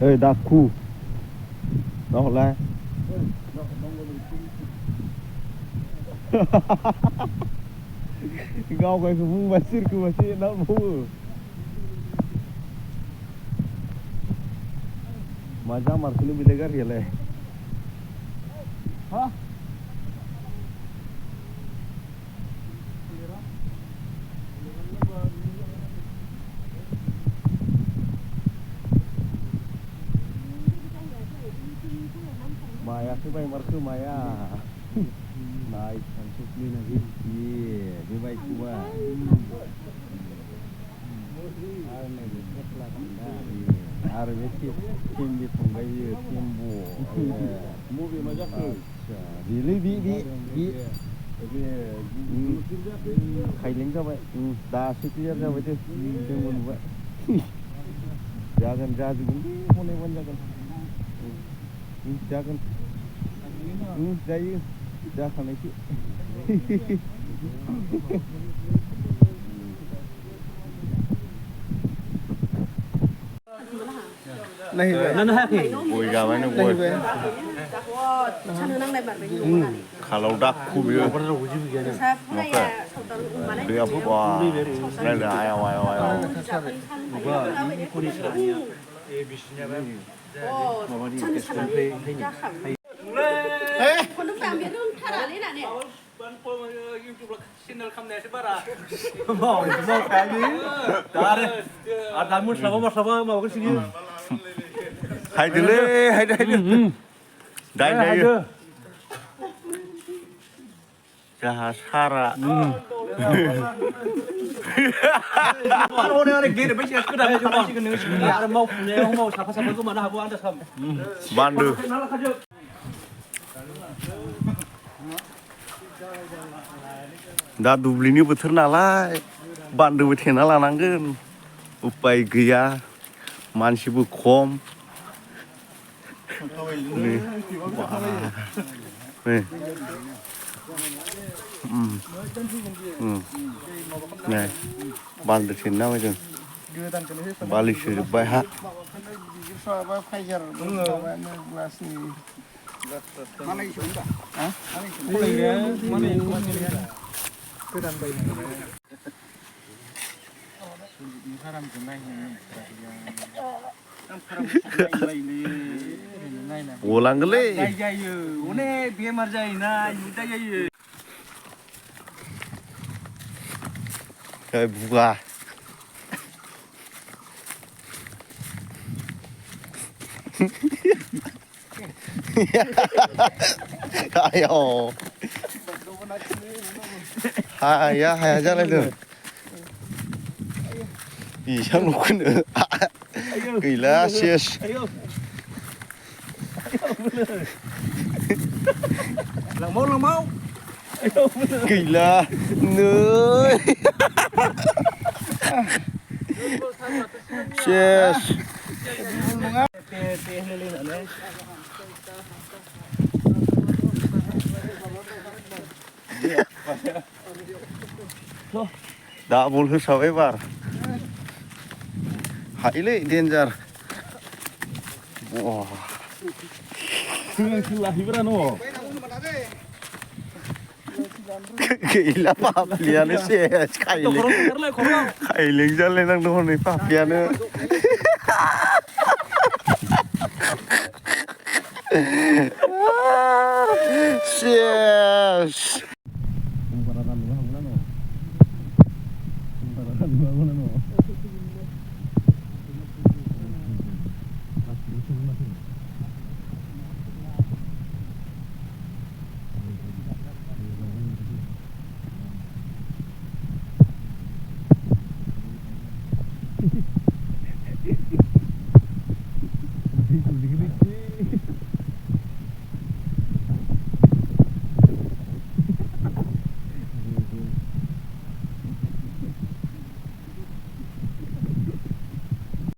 Ê, đa khu. Đó là. Kau kau semua masir ke masih nak bawa. Macam markunu bilegar ya le. Hah? Maya tu baik marku Maya. Naik masuk ni lagi. Iya, dia baik kuat. Ada mesti tim di tunggai dia tim bu. Movie macam tu. Bila bi. Khai lính sao vậy? Đa sức liệt ra vậy chứ. Đừng buồn vậy. Jangan jadi boleh jangan. Jangan. Jangan lagi. Này vậy. Nó hát gì? Ui gà mấy nó quên. Kalau dak kubir. Dia apa wah. Này là ai ai. Con nước vàng Việt Hưng thật là đấy này. Channel kamera sebara. Mau kayak gini. Dari adamu sama mau ke sini. Hai dulu. Dai. Jahasara. Orang orang gini besi aku dah cuma sih kena sini. Ada mau siapa ke mana habu anda sam. Bandu. दा दुब्लिनि बोथोर नालाय बान्दोबो थेना लानांगोन उपाय गैया मानसिबो खम नै बान्दो थेना होदों बालिसो जोब्बाय हा गलांगोनलै जायो अनेक बेमार जायोना युद्धा जायो बुगा ayo haya जालायदों 이상 놓고는 gila sis lang mau gila nơi sis đã buồn hơn sao ấy vào hãy lấy danger wow gila papiannya sih kailing jalan nang doon nih papiannya yes